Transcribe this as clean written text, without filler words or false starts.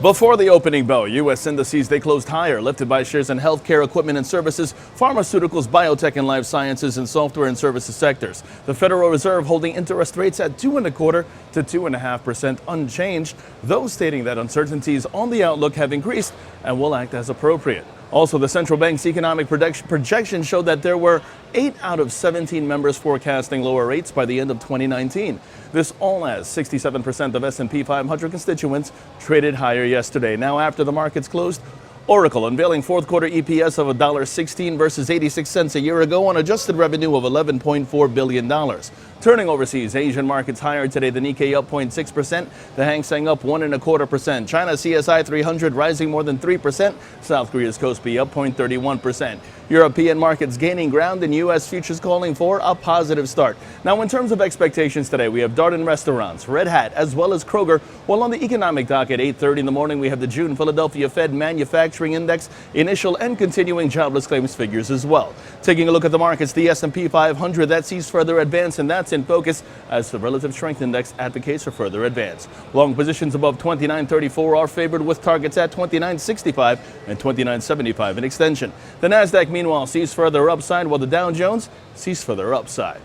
Before the opening bell, U.S. indices, they closed higher, lifted by shares in healthcare, equipment and services, pharmaceuticals, biotech and life sciences, and software and services sectors. The Federal Reserve holding interest rates at 2.25% to 2.5% unchanged, though stating that uncertainties on the outlook have increased and will act as appropriate. Also, the central bank's economic projections showed that there were 8 out of 17 members forecasting lower rates by the end of 2019. This all as 67% of SP 500 constituents traded higher yesterday. Now, after the markets closed, Oracle unveiling fourth quarter EPS of $1.16 versus 86 cents a year ago on adjusted revenue of $11.4 billion. Turning overseas, Asian markets higher today. The Nikkei up 0.6%, the Hang Seng up 1.25%. China CSI 300 rising more than 3%. South Korea's Kospi up 0.31%. European markets gaining ground and U.S. futures calling for a positive start. Now, in terms of expectations today, we have Darden Restaurants, Red Hat, as well as Kroger. While on the economic dock at 8:30 in the morning, we have the June Philadelphia Fed Manufacturing Index, initial and continuing jobless claims figures as well. Taking a look at the markets, the SP 500, that sees further advance, and that's in focus as the relative strength index advocates for further advance. Long positions above 29.34 are favored with targets at 29.65 and 29.75 in extension. The Nasdaq, meanwhile, sees further upside, while the Dow Jones sees further upside.